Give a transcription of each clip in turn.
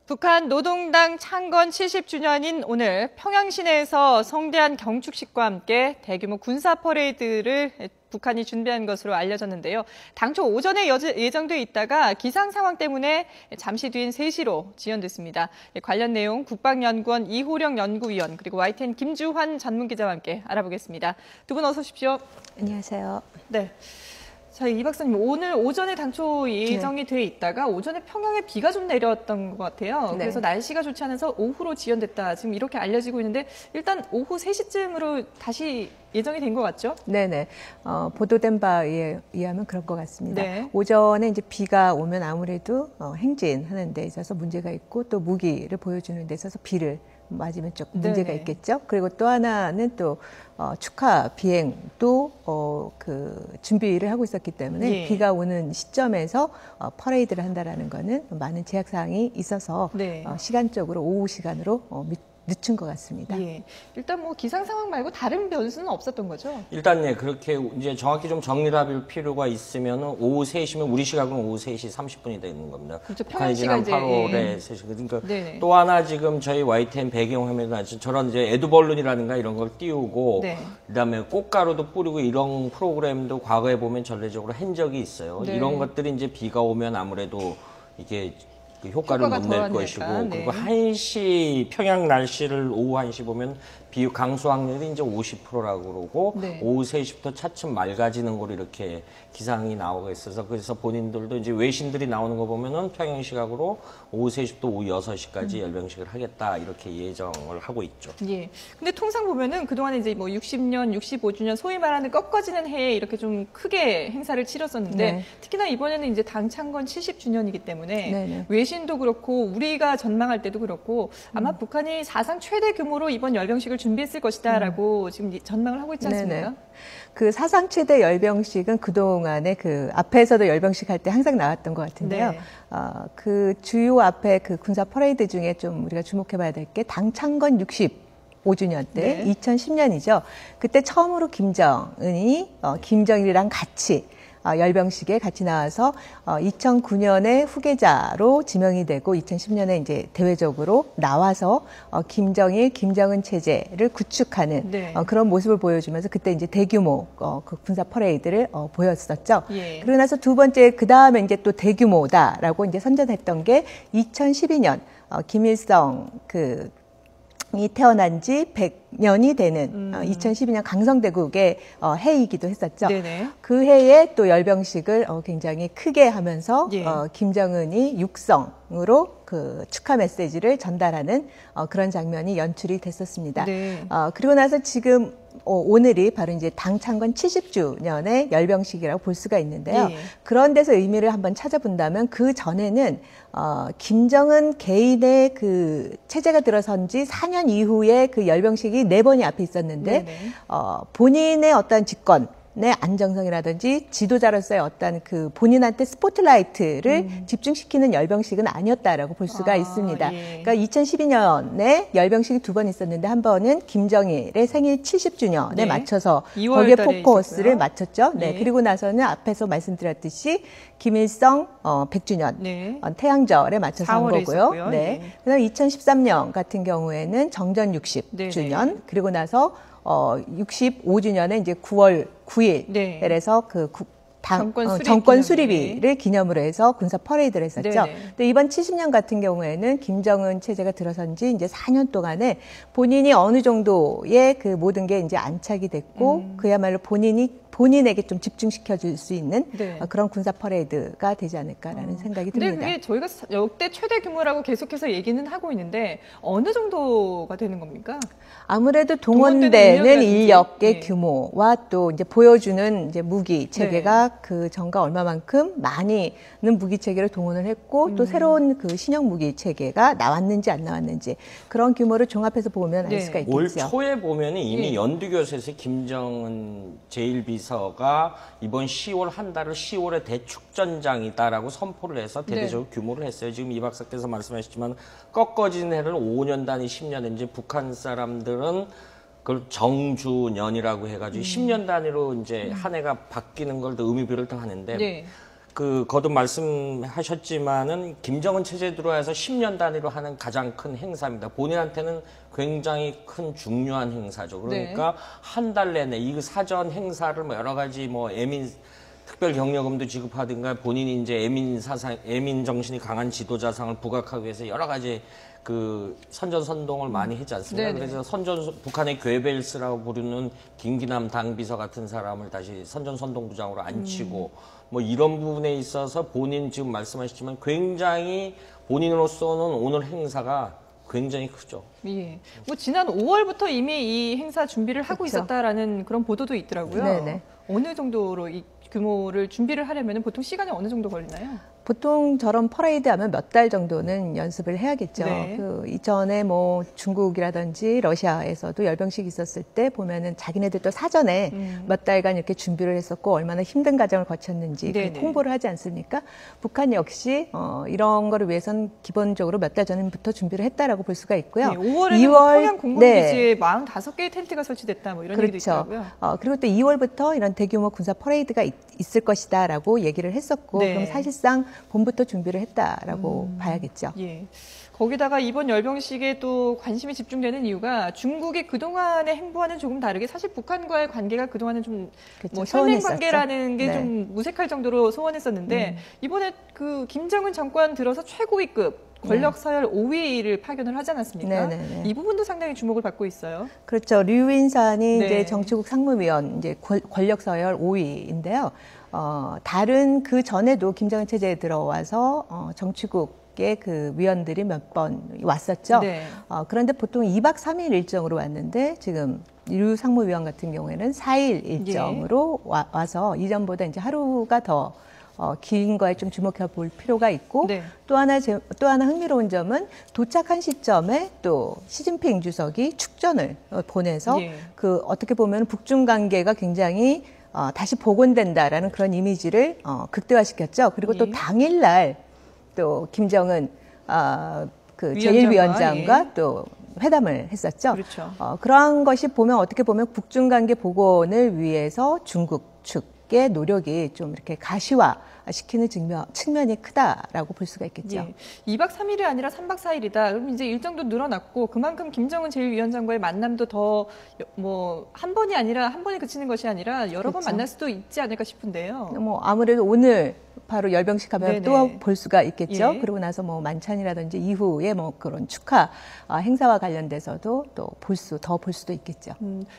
북한 노동당 창건 70주년인 오늘 평양 시내에서 성대한 경축식과 함께 대규모 군사 퍼레이드를 북한이 준비한 것으로 알려졌는데요. 당초 오전에 예정돼 있다가 기상 상황 때문에 잠시 뒤인 3시로 지연됐습니다. 관련 내용 국방연구원 이호령 연구위원 그리고 YTN 김주환 전문기자와 함께 알아보겠습니다. 두 분 어서 오십시오. 안녕하세요. 네. 자, 이 박사님, 오늘 오전에 당초 예정이 돼 있다가 오전에 평양에 비가 좀 내렸던 것 같아요. 네. 그래서 날씨가 좋지 않아서 오후로 지연됐다. 지금 이렇게 알려지고 있는데 일단 오후 3시쯤으로 다시 예정이 된 것 같죠? 네네. 보도된 바에 의하면 그럴 것 같습니다. 네. 오전에 이제 비가 오면 아무래도 행진하는 데 있어서 문제가 있고 또 무기를 보여주는 데 있어서 비를 맞으면 조금 문제가 네네. 있겠죠. 그리고 또 하나는 또 축하 비행도 준비를 하고 있었기 때문에 예. 비가 오는 시점에서 퍼레이드를 한다라는 거는 많은 제약 사항이 있어서 네. 시간적으로 오후 시간으로 늦춘 것 같습니다. 예. 일단 뭐 기상 상황 말고 다른 변수는 없었던 거죠? 일단 네, 그렇게 이제 정확히 좀 정리를 할 필요가 있으면 오후 3시면 우리 시각은 오후 3시 30분이 되는 겁니다. 그렇죠. 북한이 평양 지난 시간 8월에 3시. 그러니까 네네. 또 하나 지금 저희 YTN 배경화면에 저런 이제 에드벌룬이라든가 이런 걸 띄우고 네. 그다음에 꽃가루도 뿌리고 이런 프로그램도 과거에 보면 전례적으로 한 적이 있어요. 네. 이런 것들이 이제 비가 오면 아무래도 이게 그 효과를 효과가 못 낼 덜하니까, 것이고 네. 그리고 1시 평양 날씨를 오후 1시 보면 비 강수 확률이 이제 50%라고 그러고 네. 오후 3시부터 차츰 맑아지는 걸로 이렇게 기상이 나오고 있어서 그래서 본인들도 이제 외신들이 나오는 거 보면은 평양 시각으로 오후 3시부터 오후 6시까지 열병식을 하겠다 이렇게 예정을 하고 있죠. 예. 근데 통상 보면은 그동안에 이제 뭐 60년, 65주년 소위 말하는 꺾어지는 해에 이렇게 좀 크게 행사를 치렀었는데 네. 특히나 이번에는 이제 당 창건 70주년이기 때문에 네네. 외신도 그렇고 우리가 전망할 때도 그렇고 아마 북한이 사상 최대 규모로 이번 열병식을 준비했을 것이다라고 지금 전망을 하고 있지 않습니까? 네네. 그 사상 최대 열병식은 그동안에 그 앞에서도 열병식 할 때 항상 나왔던 것 같은데요. 네. 그 주요 앞에 그 군사 퍼레이드 중에 좀 우리가 주목해 봐야 될 게 당 창건 65주년 때 네. 2010년이죠. 그때 처음으로 김정은이 김정일이랑 같이 열병식에 같이 나와서 2009년에 후계자로 지명이 되고 2010년에 이제 대외적으로 나와서 김정일, 김정은 체제를 구축하는 네. 그런 모습을 보여주면서 그때 이제 대규모 그 군사 퍼레이드를 보였었죠. 예. 그러고 나서 두 번째 그 다음에 이제 또 대규모다라고 이제 선전했던 게 2012년 김일성 이 태어난 지 100년이 되는 2012년 강성대국의 해이기도 했었죠. 네네. 그 해에 또 열병식을 굉장히 크게 하면서 예. 김정은이 육성으로 그 축하 메시지를 전달하는 그런 장면이 연출이 됐었습니다. 네. 그리고 나서 지금 오늘이 바로 이제 당 창건 70주년의 열병식이라고 볼 수가 있는데요. 예. 그런 데서 의미를 한번 찾아본다면 그 전에는 김정은 개인의 그 체제가 들어선 지 4년 이후에 그 열병식이 4번이 앞에 있었는데 네네. 본인의 어떤 집권의 안정성이라든지 지도자로서의 어떤 그 본인한테 스포트라이트를 집중시키는 열병식은 아니었다라고 볼 수가 있습니다. 예. 그러니까 2012년에 열병식이 2번 있었는데 한 번은 김정일의 생일 70주년에 네. 맞춰서 2월 거기에 달에 포커스를 있었고요. 맞췄죠. 네. 예. 그리고 나서는 앞에서 말씀드렸듯이 김일성 100주년 네. 태양절에 맞춰서 한 4월에 거고요. 있었고요. 네. 예. 그다음 2013년 같은 경우에는 정전 60주년 네네. 그리고 나서 65주년에 이제 9월 9일에서 네. 그 정권 수립 정권 기념일. 수립일을 기념으로 해서 군사 퍼레이드를 했었죠. 네네. 근데 이번 70년 같은 경우에는 김정은 체제가 들어선 지 이제 4년 동안에 본인이 어느 정도의 그 모든 게 이제 안착이 됐고 그야말로 본인에게 좀 집중시켜 줄 수 있는 네. 그런 군사 퍼레이드가 되지 않을까라는 생각이 근데 듭니다. 그게 저희가 역대 최대 규모라고 계속해서 얘기는 하고 있는데 어느 정도가 되는 겁니까? 아무래도 동원되는 동원되는 인력이라든지. 인력의 네. 규모와 또 이제 보여주는 이제 무기 체계가 그 전과 얼마만큼 많이는 무기 체계를 동원을 했고 또 새로운 그 신형 무기 체계가 나왔는지 안 나왔는지 그런 규모를 종합해서 보면 알 네. 수가 올 있겠죠. 초에 보면 이미 예. 연두교수에서 김정은 제1비서가 이번 10월 한 달을 10월의 대축전장이다라고 선포를 해서 대대적으로 규모를 했어요. 지금 이 박사께서 말씀하셨지만 꺾어진 해를 5년 단위 10년 이제 북한 사람들은 그걸 정주년이라고 해가지고 10년 단위로 이제 한 해가 바뀌는 걸 더 의미별을 더 하는데 네. 거듭 말씀하셨지만은 김정은 체제 들어와서 10년 단위로 하는 가장 큰 행사입니다. 본인한테는 굉장히 큰 중요한 행사죠. 그러니까 네. 한 달 내내 이 사전 행사를 뭐 여러 가지 뭐 특별 경력금도 지급하든가 본인이 이제 애민 정신이 강한 지도자상을 부각하기 위해서 여러 가지 그 선전선동을 많이 했지 않습니까? 네네. 그래서 북한의 괴벨스라고 부르는 김기남 당비서 같은 사람을 다시 선전선동부장으로 앉히고 뭐 이런 부분에 있어서 본인 지금 말씀하셨지만 굉장히 본인으로서는 오늘 행사가 굉장히 크죠. 예. 뭐 지난 5월부터 이미 이 행사 준비를 하고 그렇죠. 있었다라는 그런 보도도 있더라고요. 네네. 어느 정도로 이 규모를 준비를 하려면 보통 시간이 어느 정도 걸리나요? 보통 저런 퍼레이드 하면 몇 달 정도는 연습을 해야겠죠. 네. 그 이전에 뭐 중국이라든지 러시아에서도 열병식 있었을 때 보면은 자기네들도 사전에 몇 달간 이렇게 준비를 했었고 얼마나 힘든 과정을 거쳤는지 그 네네. 홍보를 하지 않습니까? 북한 역시 이런 거를 위해선 기본적으로 몇 달 전부터 준비를 했다라고 볼 수가 있고요. 네, 5월에는 뭐 평양 공군기지에 45개의 텐트가 설치됐다 뭐 이런 얘기도 그렇죠. 있더라고요. 그리고 또 2월부터 이런 대규모 군사 퍼레이드가 있을 것이다라고 얘기를 했었고 네. 그럼 사실상 봄부터 준비를 했다라고 봐야겠죠. 예. 거기다가 이번 열병식에 또 관심이 집중되는 이유가 중국이 그동안의 행보와는 조금 다르게 사실 북한과의 관계가 그동안은 좀 그렇죠. 뭐 혈맹 소원했었죠. 관계라는 게 네. 좀 무색할 정도로 소원했었는데 이번에 그 김정은 정권 들어서 최고위급 권력 서열 5위를 파견을 하지 않았습니까? 네네네. 이 부분도 상당히 주목을 받고 있어요. 그렇죠. 류인산이 네. 이제 정치국 상무위원 이제 권력 서열 5위인데요. 다른 그 전에도 김정은 체제에 들어와서 정치국의 그 위원들이 몇 번 왔었죠. 네. 그런데 보통 2박 3일 일정으로 왔는데 지금 류 상무위원 같은 경우에는 4일 일정으로 와서 이전보다 이제 하루가 더 긴 거에 좀 주목해 볼 필요가 있고 네. 또 하나 흥미로운 점은 도착한 시점에 또 시진핑 주석이 축전을 보내서 예. 그 어떻게 보면 북중 관계가 굉장히 다시 복원된다라는 그런 이미지를 극대화시켰죠. 그리고 또 예. 당일날 또 김정은 그 위원장과, 제1위원장과 또 회담을 했었죠. 그렇죠. 그러한 것이 보면 어떻게 보면 북중 관계 복원을 위해서 중국 측의 노력이 좀 이렇게 가시화시키는 측면이 크다라고 볼 수가 있겠죠. 예. 2박 3일이 아니라 3박 4일이다. 그럼 이제 일정도 늘어났고 그만큼 김정은 제1위원장과의 만남도 더 뭐 한 번이 아니라 한 번에 그치는 것이 아니라 여러 번 그렇죠. 만날 수도 있지 않을까 싶은데요. 뭐 아무래도 오늘 바로 열병식 하면 네네. 또 볼 수가 있겠죠. 예. 그러고 나서 뭐 만찬이라든지 이후에 뭐 그런 축하 행사와 관련돼서도 또 더 볼 수도 있겠죠.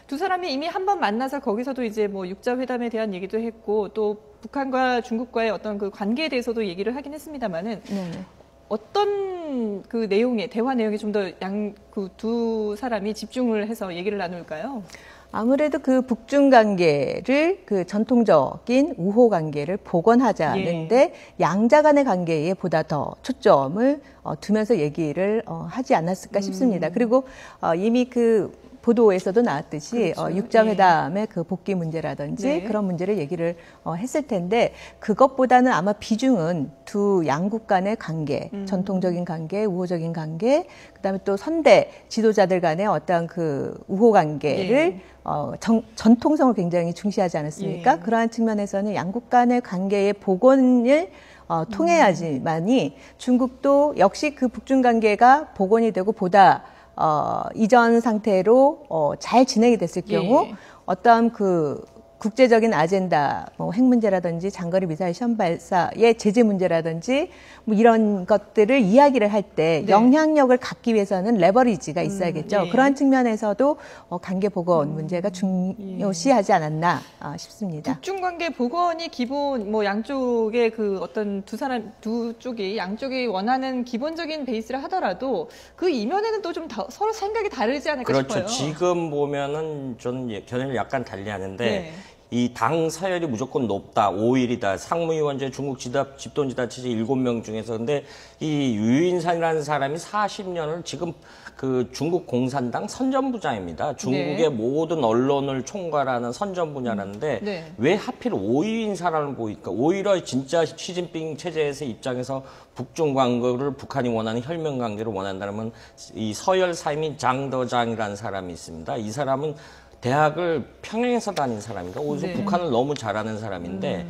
두 사람이 이미 한 번 만나서 거기서도 이제 뭐 육자 회담에 대한 얘기도 했고 또 북한과 중국과의 어떤 그 관계에 대해서도 얘기를 하긴 했습니다만은 네네. 어떤 그 내용에 대화 내용에 좀 더 그 두 사람이 집중을 해서 얘기를 나눌까요? 아무래도 그 북중 관계를 그 전통적인 우호 관계를 복원하자는데 양자 간의 관계에 보다 더 초점을 두면서 얘기를 하지 않았을까 싶습니다. 그리고 이미 그 보도에서도 나왔듯이 그렇죠. 육자회담의 그 복귀 문제라든지 네. 그런 문제를 얘기를 했을 텐데 그것보다는 아마 비중은 두 양국 간의 관계, 전통적인 관계, 우호적인 관계, 그다음에 또 선대 지도자들 간의 어떤 그 우호 관계를 예. 전통성을 굉장히 중시하지 않았습니까? 예. 그러한 측면에서는 양국 간의 관계의 복원을 통해야지만이 중국도 역시 그 북중 관계가 복원이 되고 보다 이전 상태로 잘 진행이 됐을 경우 예. 어떠한 그 국제적인 아젠다, 뭐 핵 문제라든지 장거리 미사일 시험 발사의 제재 문제라든지 뭐 이런 것들을 이야기를 할 때 네. 영향력을 갖기 위해서는 레버리지가 있어야겠죠. 예. 그러한 측면에서도 관계 복원 문제가 중요시하지 않았나 싶습니다. 북중 관계 복원이 기본 뭐 양쪽의 그 어떤 두 쪽이 양쪽이 원하는 기본적인 베이스를 하더라도 그 이면에는 또 좀 서로 생각이 다르지 않을까 그렇죠. 싶어요. 지금 보면은 저는 견해를 약간 달리하는데 네. 이 당 서열이 무조건 높다, 5일이다. 상무위원제 중국 집돈지다체제 7명 중에서 근데 이 유인산이라는 사람이 40년을 지금 그 중국 공산당 선전부장입니다. 중국의 네. 모든 언론을 총괄하는 선전부냐라는데 네. 왜 하필 5위인 사람을 보일까? 오히려 진짜 시진핑 체제에서 입장에서 북중 관계를 북한이 원하는 혈맹 관계를 원한다면 이 서열 사임인 장더장이라는 사람이 있습니다. 이 사람은 대학을 평양에서 다닌 사람입니다. 오히려 네. 북한을 너무 잘 아는 사람인데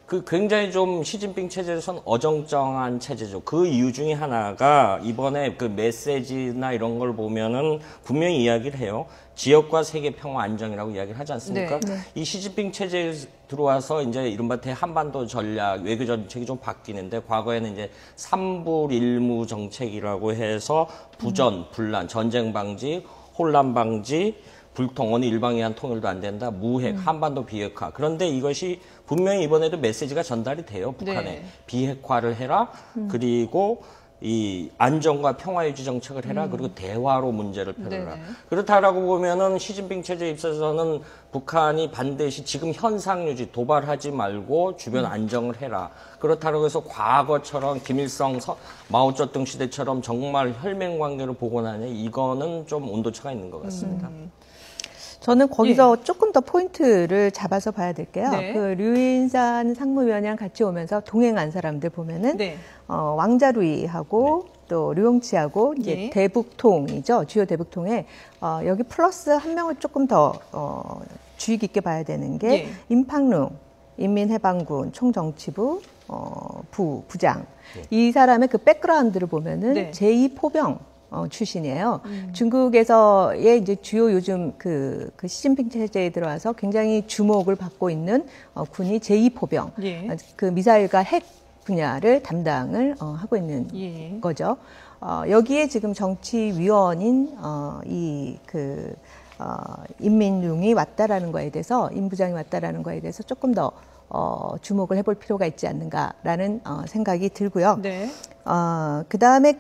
그 굉장히 좀 시진핑 체제에서는 어정쩡한 체제죠. 그 이유 중에 하나가 이번에 그 메시지나 이런 걸 보면은 분명히 이야기를 해요. 지역과 세계 평화 안정이라고 이야기를 하지 않습니까? 네. 이 시진핑 체제에 들어와서 이제 이른바 대한반도 전략, 외교 정책이 좀 바뀌는데 과거에는 이제 삼불일무 정책이라고 해서 부전, 분란, 전쟁 방지, 혼란 방지, 불통, 어느 일방에 한 통일도 안 된다, 무핵, 한반도 비핵화. 그런데 이것이 분명히 이번에도 메시지가 전달이 돼요, 북한에. 네. 비핵화를 해라, 그리고 이 안정과 평화 유지 정책을 해라, 그리고 대화로 문제를 펴라. 네네. 그렇다라고 보면은 시진핑 체제 입장에서는 북한이 반드시 지금 현상 유지, 도발하지 말고 주변 안정을 해라. 그렇다고 해서 과거처럼 김일성, 마오쩌둥 시대처럼 정말 혈맹 관계를 복원하냐, 이거는 좀 온도차가 있는 것 같습니다. 저는 거기서 조금 더 포인트를 잡아서 봐야 될게요. 네. 그 류인산 상무위원이랑 같이 오면서 동행한 사람들 보면은 네. 왕자 루이하고 또 류용치하고 이제 예. 대북통이죠. 주요 대북통에 여기 플러스 한 명을 조금 더 주의 깊게 봐야 되는 게 예. 임팡룽 인민해방군 총정치부 부장. 이 사람의 그 백그라운드를 보면은 네. 제2포병 출신이에요. 중국에서의 이제 주요 요즘 그 시진핑 체제에 들어와서 굉장히 주목을 받고 있는 군이 제2포병. 예. 그 미사일과 핵 분야를 담당을 하고 있는 예. 거죠. 여기에 지금 정치위원인 임민룡이 왔다라는 거에 대해서 임 부장이 왔다라는 거에 대해서 조금 더 주목을 해볼 필요가 있지 않는가라는 생각이 들고요. 네. 그 다음에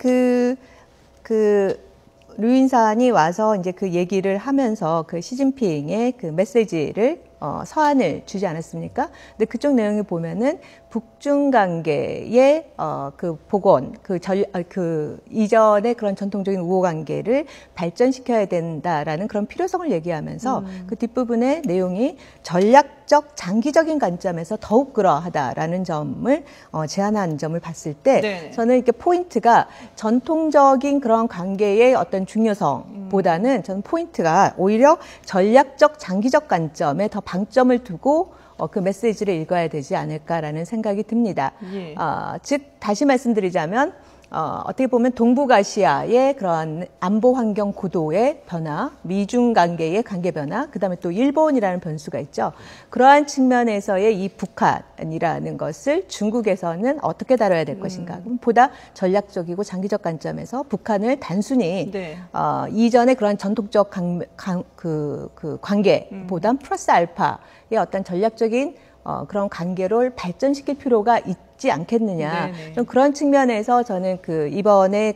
류인산이 와서 이제 그 얘기를 하면서 그 시진핑의 그 메시지를 서한을 주지 않았습니까? 근데 그쪽 내용을 보면은 북중 관계의 그 복원, 그 이전의 그런 전통적인 우호 관계를 발전시켜야 된다라는 그런 필요성을 얘기하면서 그 뒷부분의 내용이 전략적 장기적인 관점에서 더욱 그러하다라는 점을 제안한 점을 봤을 때 네. 저는 이렇게 포인트가 전통적인 그런 관계의 어떤 중요성보다는 저는 포인트가 오히려 전략적 장기적 관점에 더 방점을 두고 그 메시지를 읽어야 되지 않을까라는 생각이 듭니다. 예. 즉 다시 말씀드리자면 어떻게 보면 동북아시아의 그런 안보 환경 구도의 변화, 미중 관계의 관계 변화, 그다음에 또 일본이라는 변수가 있죠. 그러한 측면에서의 이 북한이라는 것을 중국에서는 어떻게 다뤄야 될 것인가? 보다 전략적이고 장기적 관점에서 북한을 단순히 네. 이전의 그런 전통적 관계보단 플러스 알파의 어떤 전략적인 그런 관계를 발전시킬 필요가 있지 않겠느냐. 네네. 좀 그런 측면에서 저는 이번에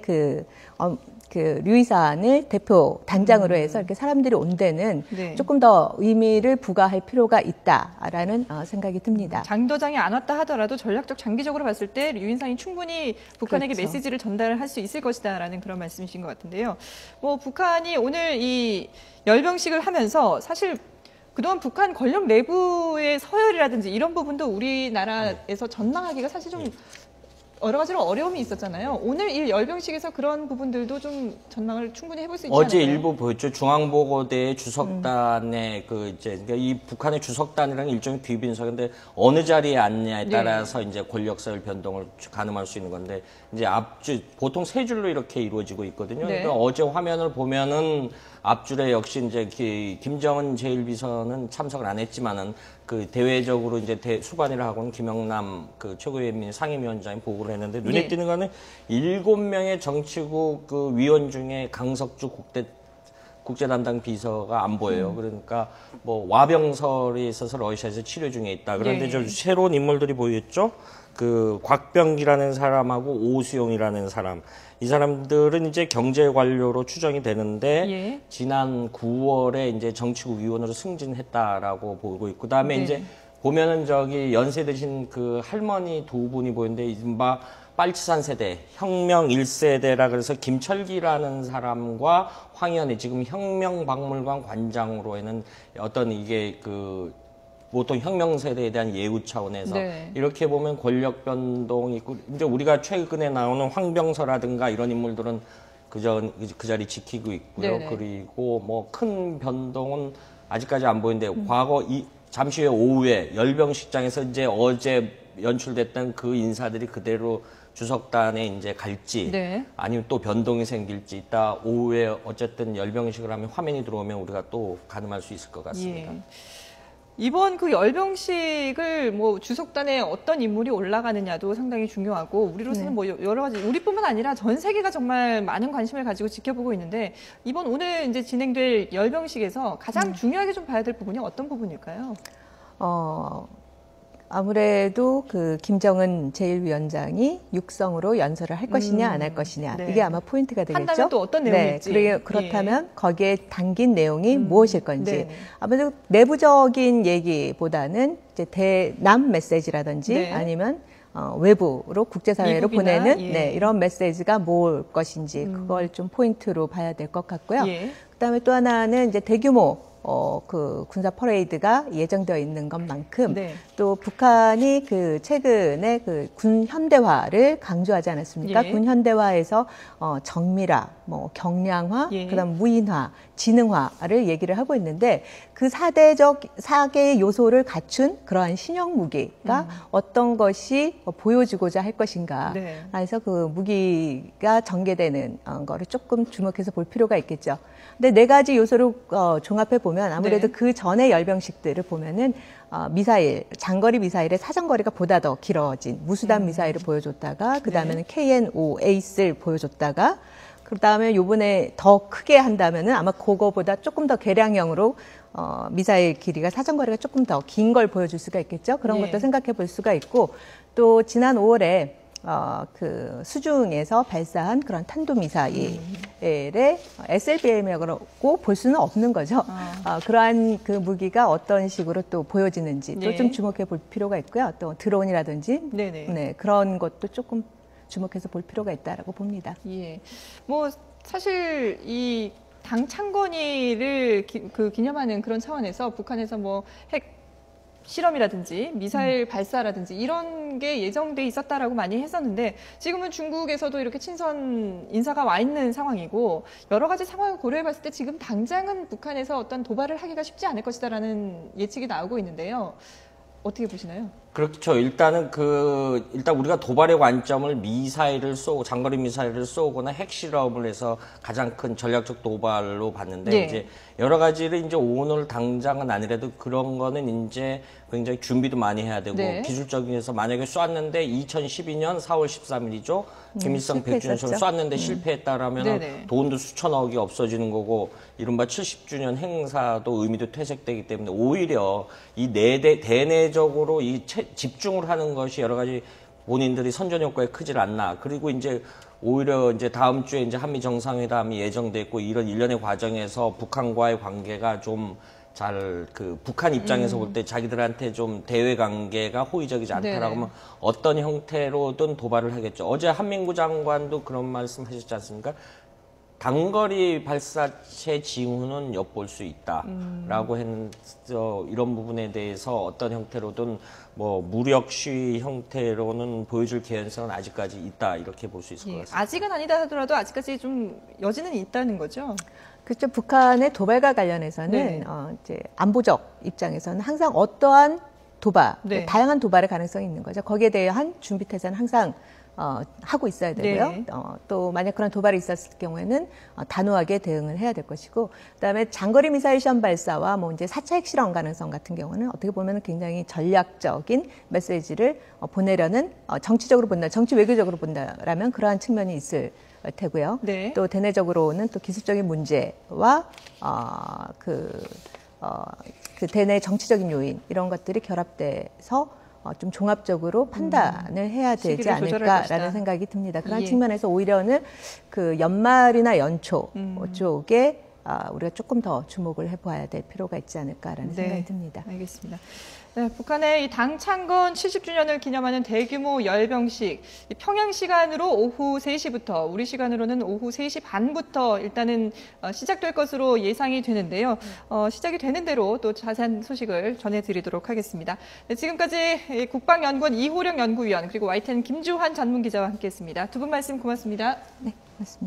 류이산을 대표 단장으로 해서 이렇게 사람들이 온 데는 네. 조금 더 의미를 부과할 필요가 있다라는 생각이 듭니다. 장도장이 안 왔다 하더라도 전략적 장기적으로 봤을 때 류인산이 충분히 북한에게 그렇죠. 메시지를 전달할 수 있을 것이다라는 그런 말씀이신 것 같은데요. 뭐 북한이 오늘 이 열병식을 하면서 사실 그동안 북한 권력 내부의 서열이라든지 이런 부분도 우리나라에서 전망하기가 사실 좀 여러 가지로 어려움이 있었잖아요. 오늘 이 열병식에서 그런 부분들도 좀 전망을 충분히 해볼 수 있지 어제 않을까요? 일부 보였죠. 중앙보고대 주석단의 그러니까 이 북한의 주석단이라는 일종의 귀빈석인데 어느 자리에 앉냐에 따라서 네. 이제 권력서열 변동을 가늠할 수 있는 건데 이제 앞줄 보통 세 줄로 이렇게 이루어지고 있거든요. 네. 그러니까 어제 화면을 보면은 앞줄에 역시 이제 김정은 제1비서는 참석을 안 했지만은 그 대외적으로 이제 수반이라 하고는 김영남 그 최고위원회 상임위원장이 보고를 했는데 눈에 네. 띄는 거는 7명의 정치국 그 위원 중에 강석주 국제담당 비서가 안 보여요. 그러니까 뭐 와병설이 있어서 러시아에서 치료 중에 있다. 그런데 예. 저 새로운 인물들이 보였죠. 그 곽병기라는 사람하고 오수용이라는 사람. 이 사람들은 이제 경제 관료로 추정이 되는데 예. 지난 9월에 이제 정치국 위원으로 승진했다라고 보고 있고 그다음에 네. 이제 보면은 저기 연세 드신 그 할머니 두 분이 보이는데 이른바 빨치산 세대, 혁명 1세대라 그래서 김철기라는 사람과 황현희 지금 혁명박물관 관장으로 해는 어떤 이게 보통 혁명 세대에 대한 예우 차원에서 네. 이렇게 보면 권력 변동이 있고 이제 우리가 최근에 나오는 황병서라든가 이런 인물들은 그 자리 지키고 있고요. 네네. 그리고 뭐 큰 변동은 아직까지 안 보이는데 과거 잠시 후에 오후에 열병식장에서 이제 어제 연출됐던 그 인사들이 그대로 주석단에 이제 갈지 네. 아니면 또 변동이 생길지 이따 오후에 어쨌든 열병식을 하면 화면이 들어오면 우리가 또 가늠할 수 있을 것 같습니다. 예. 이번 그 열병식을 뭐 주석단에 어떤 인물이 올라가느냐도 상당히 중요하고 우리로서는 뭐 여러 가지 우리뿐만 아니라 전 세계가 정말 많은 관심을 가지고 지켜보고 있는데 이번 오늘 이제 진행될 열병식에서 가장 중요하게 좀 봐야 될 부분이 어떤 부분일까요? 아무래도 그 김정은 제1위원장이 육성으로 연설을 할 것이냐 안 할 것이냐 네. 이게 아마 포인트가 되겠죠. 한다면 또 어떤 내용일지. 그렇다면 거기에 담긴 내용이 무엇일 건지 네. 아무래도 내부적인 얘기보다는 이제 대남 메시지라든지 네. 아니면 외부로 국제사회로 미국이나, 보내는 예. 이런 메시지가 뭘 것인지 그걸 좀 포인트로 봐야 될 것 같고요. 예. 그다음에 또 하나는 이제 대규모 그 군사 퍼레이드가 예정되어 있는 것만큼 네. 또 북한이 그 최근에 그 군 현대화를 강조하지 않았습니까? 예. 군 현대화에서 정밀화, 뭐 경량화, 예. 그다음 무인화, 지능화를 얘기를 하고 있는데 그 사개의 요소를 갖춘 그러한 신형 무기가 어떤 것이 보여지고자 할 것인가. 네. 그래서 그 무기가 전개되는 거를 조금 주목해서 볼 필요가 있겠죠. 근데 네 가지 요소를 종합해 보면 아무래도 네. 그 전의 열병식들을 보면은 미사일, 장거리 미사일의 사정거리가 보다 더 길어진 무수단 미사일을 보여줬다가 그 다음에는 KN-5 에이스를 보여줬다가 그 다음에 요번에 더 크게 한다면은 아마 그거보다 조금 더 개량형으로 미사일 길이가 사정거리가 조금 더 긴 걸 보여줄 수가 있겠죠. 그런 예. 것도 생각해 볼 수가 있고 또 지난 5월에 그 수중에서 발사한 그런 탄도미사일의 SLBM이라고 볼 수는 없는 거죠. 그러한 그 무기가 어떤 식으로 또 보여지는지 또 좀 네. 주목해 볼 필요가 있고요. 또 드론이라든지 네네. 그런 것도 조금 주목해서 볼 필요가 있다라고 봅니다. 예. 뭐 사실 이 당 창건일을 기념하는 그런 차원에서 북한에서 뭐 핵 실험이라든지 미사일 발사라든지 이런 게 예정돼 있었다라고 많이 했었는데 지금은 중국에서도 이렇게 친선 인사가 와 있는 상황이고 여러 가지 상황을 고려해 봤을 때 지금 당장은 북한에서 어떤 도발을 하기가 쉽지 않을 것이다라는 예측이 나오고 있는데요. 어떻게 보시나요? 그렇죠. 일단 우리가 도발의 관점을 미사일을 쏘고 장거리 미사일을 쏘거나 핵실험을 해서 가장 큰 전략적 도발로 봤는데 네. 이제 여러 가지를 이제 오늘 당장은 아니라도 그런 거는 이제 굉장히 준비도 많이 해야 되고 네. 기술적인에서 만약에 쐈는데 2012년 4월 13일이죠. 김일성 100주년처럼 쐈는데 실패했다라면 네네. 돈도 수천억이 없어지는 거고 이른바 70주년 행사도 의미도 퇴색되기 때문에 오히려 이 대내적으로 이 집중을 하는 것이 여러 가지 본인들이 선전 효과에 크질 않나. 그리고 이제 오히려 이제 다음 주에 이제 한미 정상회담이 예정돼 있고 이런 일련의 과정에서 북한과의 관계가 좀 잘 북한 입장에서 볼 때 자기들한테 좀 대외 관계가 호의적이지 않다라고 네네. 하면 어떤 형태로든 도발을 하겠죠. 어제 한민구 장관도 그런 말씀 하셨지 않습니까? 단거리 발사체 징후는 엿볼 수 있다라고 했는데 이런 부분에 대해서 어떤 형태로든 뭐 무력 시위 형태로는 보여줄 개연성은 아직까지 있다 이렇게 볼 수 있을 것 같습니다. 아직은 아니다 하더라도 아직까지 좀 여지는 있다는 거죠. 그렇죠. 북한의 도발과 관련해서는 네. 이제 안보적 입장에서는 항상 어떠한 도발, 네. 다양한 도발의 가능성이 있는 거죠. 거기에 대한 준비 태세는 항상 하고 있어야 되고요. 네. 또 만약 그런 도발이 있었을 경우에는 단호하게 대응을 해야 될 것이고, 그다음에 장거리 미사일 시험 발사와 뭐 이제 4차 핵실험 가능성 같은 경우는 어떻게 보면 굉장히 전략적인 메시지를 보내려는 정치적으로 본다, 정치 외교적으로 본다라면 그러한 측면이 있을 테고요. 네. 또 대내적으로는 또 기술적인 문제와 그 대내 정치적인 요인 이런 것들이 결합돼서 좀 종합적으로 판단을 해야 되지 시기를 조절할 않을까라는 것이다. 생각이 듭니다. 그런 예. 측면에서 오히려는 그 연말이나 연초 쪽에 우리가 조금 더 주목을 해봐야 될 필요가 있지 않을까라는 생각이 듭니다. 알겠습니다. 네, 북한의 이 당 창건 70주년을 기념하는 대규모 열병식, 평양 시간으로 오후 3시부터, 우리 시간으로는 오후 3시 반부터 일단은 시작될 것으로 예상이 되는데요. 시작이 되는 대로 또 자세한 소식을 전해드리도록 하겠습니다. 네, 지금까지 국방연구원 이호령 연구위원 그리고 YTN 김주환 전문기자와 함께했습니다. 두 분 말씀 고맙습니다. 네, 고맙습니다.